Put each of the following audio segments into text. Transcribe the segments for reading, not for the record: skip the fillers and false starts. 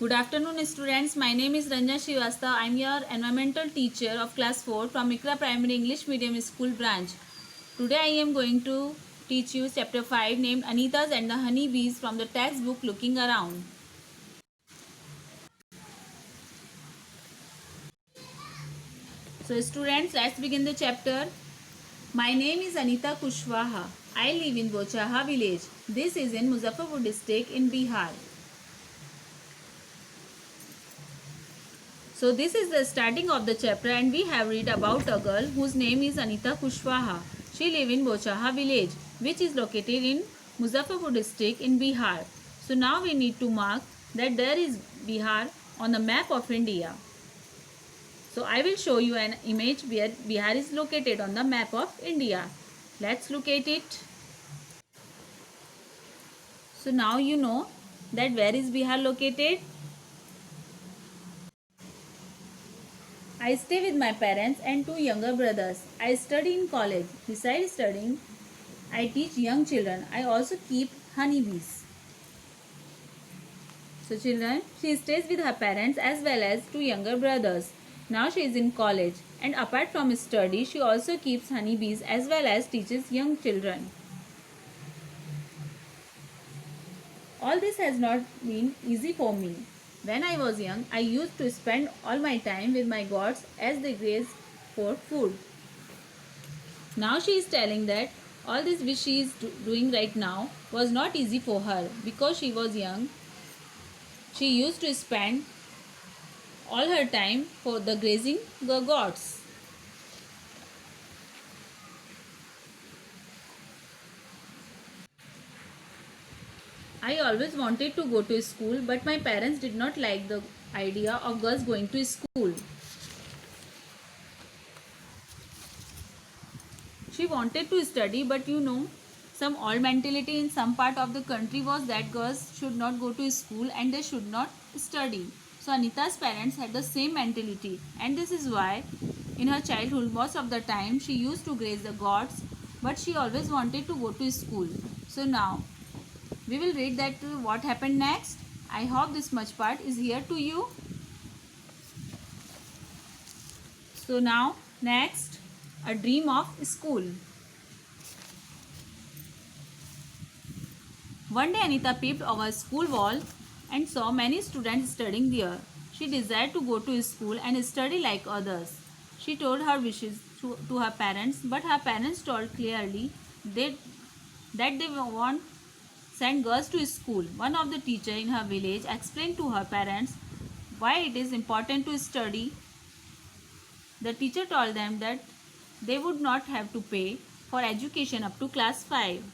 Good afternoon, students. My name is Ranja Srivastava. I am your environmental teacher of class 4 from Ikra Primary English Medium School branch. Today I am going to teach you chapter 5 named Anita's and the Honey Bees from the textbook Looking Around. So students, let's begin the chapter. My name is Anita Kushwaha. I live in Bochaha village. This is in Muzaffarpur district in Bihar. So this is the starting of the chapter and we have read about a girl whose name is Anita Kushwaha. She lives in Bochaha village which is located in Muzaffarpur district in Bihar. So now we need to mark that there is Bihar on the map of India. So I will show you an image where Bihar is located on the map of India. Let's look at it. So now you know that where is Bihar located. I stay with my parents and two younger brothers. I study in college. Besides studying, I teach young children. I also keep honeybees. So children, she stays with her parents as well as two younger brothers. Now she is in college and apart from study, she also keeps honeybees as well as teaches young children. All this has not been easy for me. When I was young, I used to spend all my time with my goats as they graze for food. Now she is telling that all this which she is doing right now was not easy for her because she was young. She used to spend all her time for the grazing the goats. I always wanted to go to school, but my parents did not like the idea of girls going to school. She wanted to study, but some old mentality in some part of the country was that girls should not go to school and they should not study. So Anita's parents had the same mentality, and this is why in her childhood most of the time she used to graze the goats, but she always wanted to go to school. So now we will read that what happened next. I hope this much part is here to you. So now next, a dream of school. One day Anita peeped over a school wall and saw many students studying there. She desired to go to school and study like others. She told her wishes to her parents, but her parents told clearly that they won't send girls to school. One of the teachers in her village explained to her parents why it is important to study. The teacher told them that they would not have to pay for education up to class 5.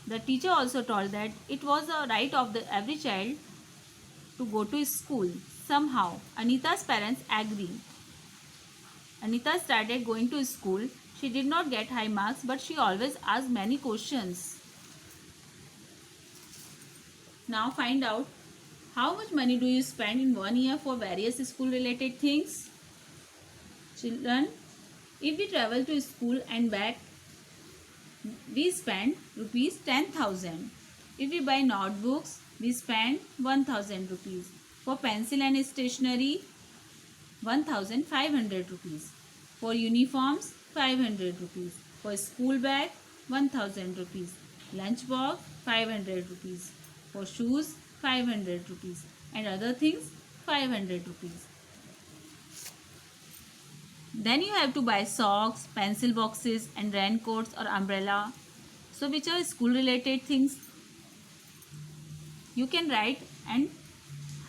The teacher also told that it was the right of every child to go to school. Somehow, Anita's parents agreed. Anita started going to school. She did not get high marks, but she always asked many questions. Now find out how much money do you spend in 1 year for various school related things. Children, if we travel to school and back, we spend rupees 10,000. If we buy notebooks, we spend 1,000 rupees. For pencil and stationery, 1,500 rupees. For uniforms, 500 rupees. For school bag, 1,000 rupees. Lunch box, 500 rupees. For shoes, 500 rupees. And other things, 500 rupees. Then you have to buy socks, pencil boxes and raincoats or umbrella. So which are school related things? You can write and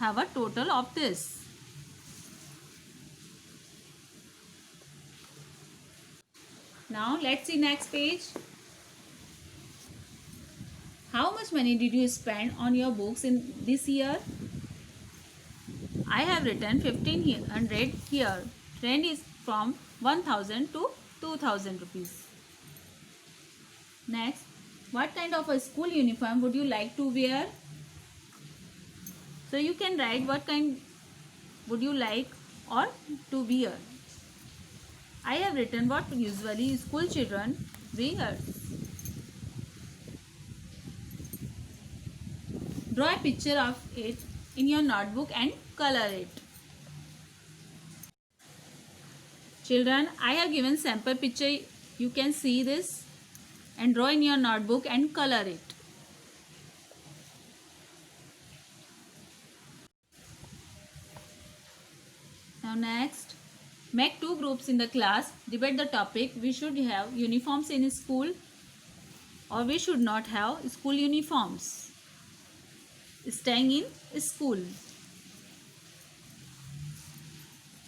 have a total of this. Now let's see next page. How much money did you spend on your books in this year? I have written 1,500 here. Trend is from 1,000 to 2,000 rupees. Next, what kind of a school uniform would you like to wear? So you can write what kind would you like or to wear. I have written what usually school children wear. Draw a picture of it in your notebook and color it. Children, I have given sample picture. You can see this and draw in your notebook and color it. Now next, make two groups in the class. Debate the topic. We should have uniforms in school or we should not have school uniforms. Staying in school.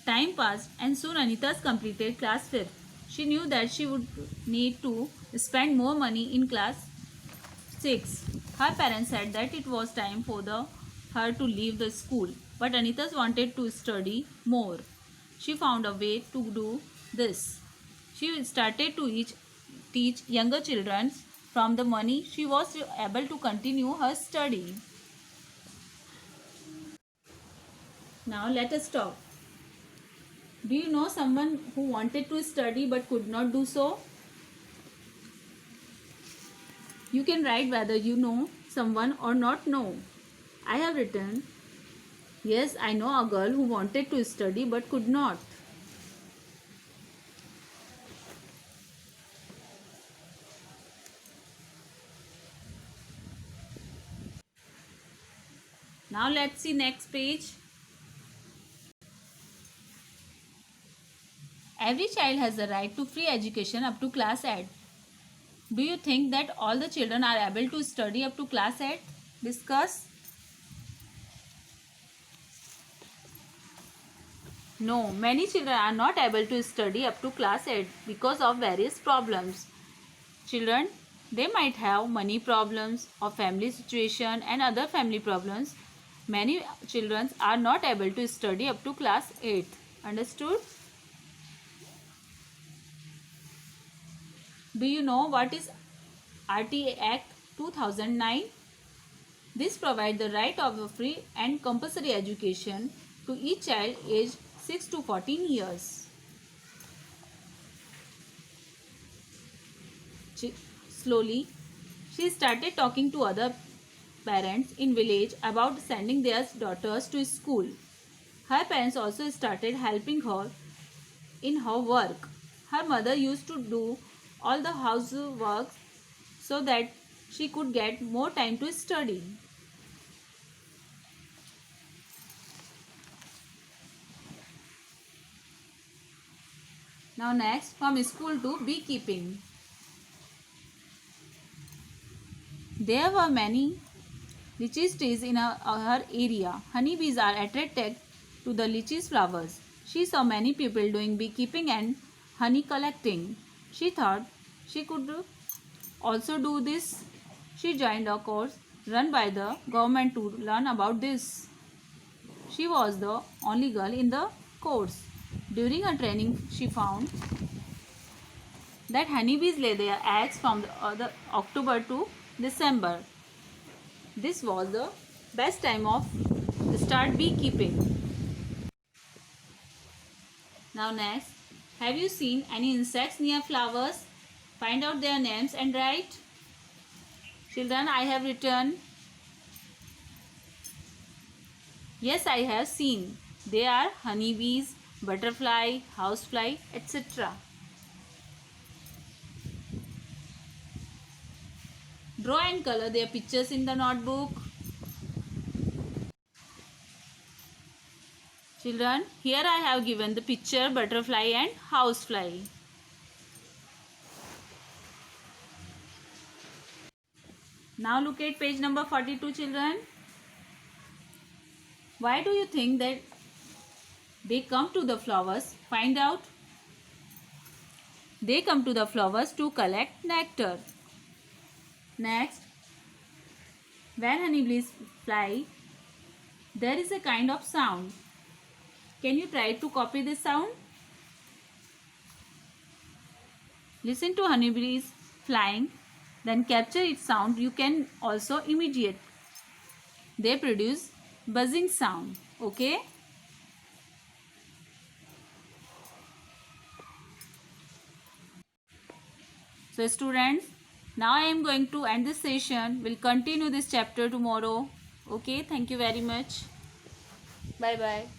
Time passed and soon Anita's completed class 5th. She knew that she would need to spend more money in class 6. Her parents said that it was time for her to leave the school, but Anita wanted to study more. She found a way to do this. She started to teach younger children from the money she was able to continue her study. Now let us talk. Do you know someone who wanted to study but could not do so? You can write whether you know someone or not know. I have written, yes, I know a girl who wanted to study but could not. Now let's see next page. Every child has the right to free education up to class 8. Do you think that all the children are able to study up to class 8? Discuss. No, many children are not able to study up to class 8 because of various problems. Children, they might have money problems or family situation and other family problems. Many children are not able to study up to class 8. Understood? Do you know what is RTA Act 2009? This provides the right of a free and compulsory education to each child aged 6 to 14 years. Slowly, she started talking to other parents in village about sending their daughters to school. Her parents also started helping her in her work. Her mother used to do all the housework so that she could get more time to study. Now next, from school to beekeeping. There were many lychee trees in her area. Honeybees are attracted to the lychee flowers. She saw many people doing beekeeping and honey collecting. She thought she could also do this. She joined a course run by the government to learn about this. She was the only girl in the course. During her training, she found that honeybees lay their eggs from the October to December. This was the best time of start beekeeping. Now next, have you seen any insects near flowers? Find out their names and write. Children, I have written. Yes, I have seen. They are honeybees, butterfly, housefly, etc. Draw and color their pictures in the notebook. Children, here I have given the picture butterfly and housefly. Now look at page number 42, children. Why do you think that they come to the flowers? Find out. They come to the flowers to collect nectar. Next, when honeybees fly, there is a kind of sound. Can you try to copy this sound? Listen to honeybees flying, then capture its sound. You can also imitate. They produce buzzing sound. Okay? So students, now I am going to end this session. We'll continue this chapter tomorrow. Okay, thank you very much. Bye bye.